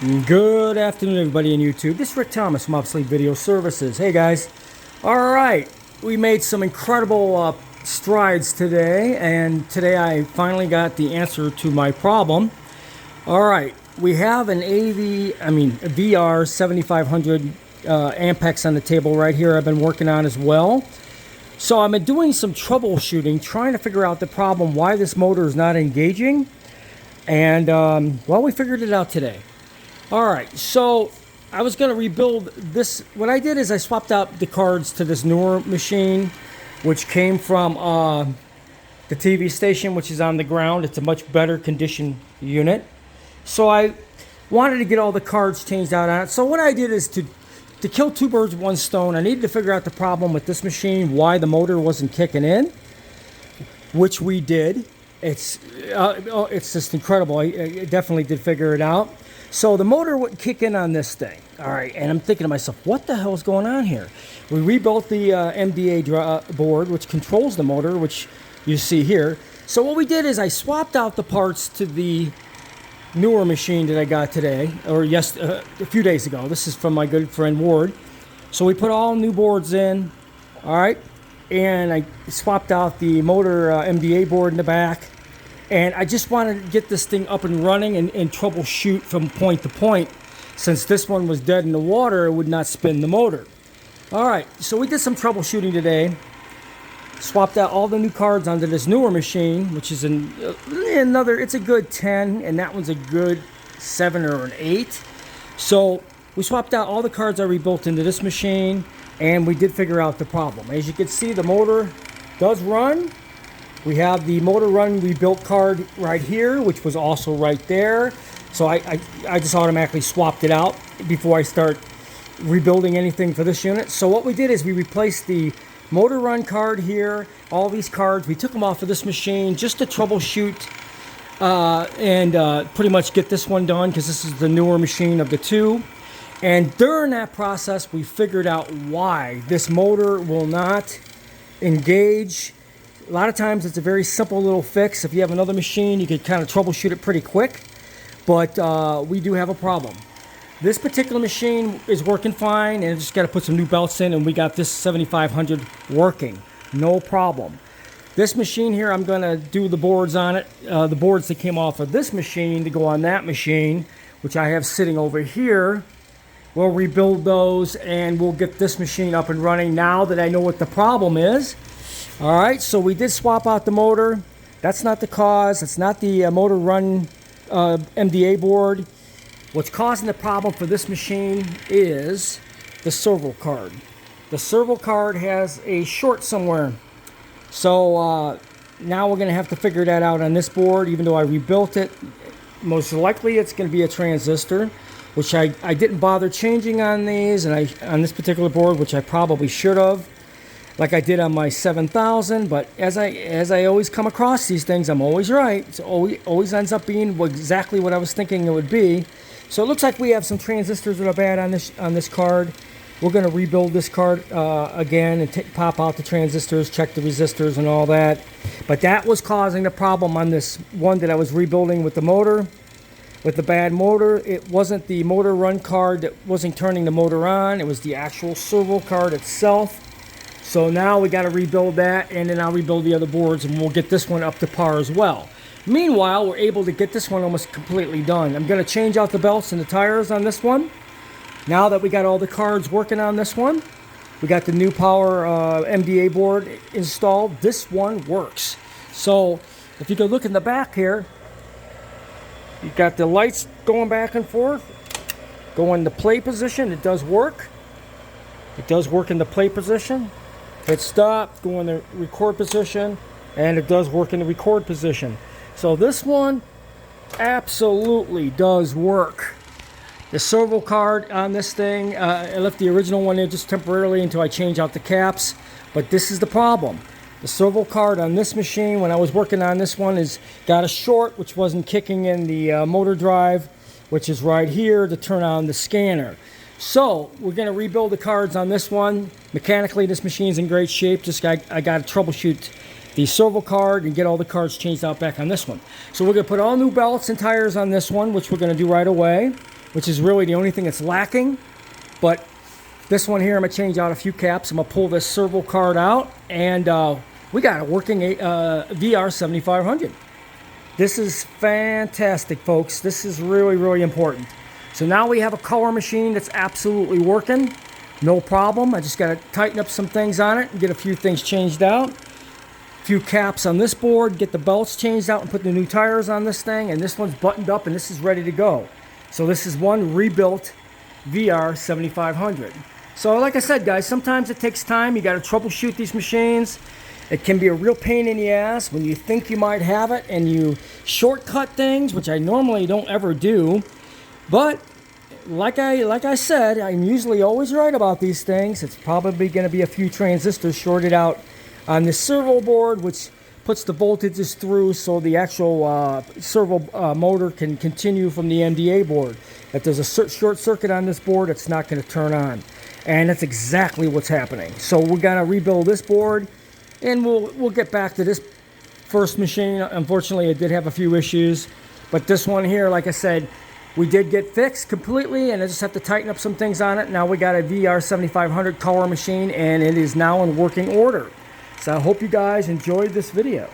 Good afternoon, everybody on YouTube. This is Rick Thomas from Obsolete Video Services. Hey guys. Alright, we made some incredible strides today, and today I finally got the answer to my problem. Alright, we have a VR-7500 Ampex on the table right here I've been working on as well. So I've been doing some troubleshooting, trying to figure out the problem, why this motor is not engaging. And, well, we figured it out today. Alright, so I was going to rebuild this. What I did is I swapped out the cards to this newer machine, which came from the TV station, which is on the ground. It's a much better condition unit. So I wanted to get all the cards changed out on it. So what I did is to kill two birds with one stone, I needed to figure out the problem with this machine, why the motor wasn't kicking in, which we did. It's just incredible. I definitely did figure it out. So the motor wouldn't kick in on this thing. All right, and I'm thinking to myself, what the hell is going on here? We rebuilt the MDA board, which controls the motor, which you see here. So what we did is I swapped out the parts to the newer machine that I got today, or a few days ago. This is from my good friend Ward. So we put all new boards in, all right, and I swapped out the motor MDA board in the back. And I just wanted to get this thing up and running and troubleshoot from point to point. Since this one was dead in the water, it would not spin the motor. Alright, so we did some troubleshooting today. Swapped out all the new cards onto this newer machine, which is it's a good 10, and that one's a good 7 or an 8. So we swapped out all the cards I rebuilt into this machine, and we did figure out the problem. As you can see, the motor does run. We have the motor run rebuilt card right here, which was also right there. So I just automatically swapped it out before I start rebuilding anything for this unit. So what we did is we replaced the motor run card here, all these cards. We took them off of this machine just to troubleshoot and pretty much get this one done, because this is the newer machine of the two. And during that process, we figured out why this motor will not engage. A lot of times it's a very simple little fix. If you have another machine, you could kind of troubleshoot it pretty quick. But we do have a problem. This particular machine is working fine, and I just got to put some new belts in, and we got this 7500 working. No problem. This machine here, I'm going to do the boards on it. The boards that came off of this machine to go on that machine, which I have sitting over here. We'll rebuild those, and we'll get this machine up and running now that I know what the problem is. Alright, so we did swap out the motor. That's not the cause. It's not the motor run MDA board. What's causing the problem for this machine is the servo card. The servo card has a short somewhere. So now we're going to have to figure that out on this board, even though I rebuilt it. Most likely it's going to be a transistor, which I didn't bother changing on these, and on this particular board, which I probably should have, like I did on my 7000. But as I always come across these things, I'm always right. It always ends up being exactly what I was thinking it would be. So it looks like we have some transistors that are bad on this card. We're going to rebuild this card again and pop out the transistors, check the resistors and all that. But that was causing the problem on this one that I was rebuilding with the motor, with the bad motor. It wasn't the motor run card that wasn't turning the motor on. It was the actual servo card itself. So now we got to rebuild that, and then I'll rebuild the other boards, and we'll get this one up to par as well. Meanwhile, we're able to get this one almost completely done. I'm going to change out the belts and the tires on this one. Now that we got all the cards working on this one, we got the new power MDA board installed. This one works. So if you go look in the back here, you got the lights going back and forth. Go in the play position. It does work. It does work in the play position. Hit stop, go in the record position, and it does work in the record position. So this one absolutely does work. The servo card on this thing, I left the original one in just temporarily until I change out the caps, but this is the problem. The servo card on this machine, when I was working on this one, got a short, which wasn't kicking in the motor drive, which is right here to turn on the scanner. So we're going to rebuild the cards on this one. Mechanically, this machine's in great shape. I got to troubleshoot the servo card and get all the cards changed out back on this one. So we're going to put all new belts and tires on this one, which we're going to do right away. which is really the only thing that's lacking. But this one here, I'm gonna change out a few caps. I'm gonna pull this servo card out, and we got a working VR-7500. This is fantastic, folks. This is really, really important. So now we have a color machine that's absolutely working. No problem. I just got to tighten up some things on it and get a few things changed out. A few caps on this board, get the belts changed out and put the new tires on this thing. And this one's buttoned up and this is ready to go. So this is one rebuilt VR-7500. So like I said, guys, sometimes it takes time. You got to troubleshoot these machines. It can be a real pain in the ass when you think you might have it and you shortcut things, which I normally don't ever do. But like I said, I'm usually always right about these things. It's probably going to be a few transistors shorted out on this servo board, which puts the voltages through so the actual servo motor can continue from the MDA board. If there's a short circuit on this board, it's not going to turn on. And that's exactly what's happening. So we're going to rebuild this board, and we'll get back to this first machine. Unfortunately, it did have a few issues, but this one here, like I said, we did get fixed completely, and I just have to tighten up some things on it. Now we got a VR-7500 color machine, and it is now in working order. So I hope you guys enjoyed this video.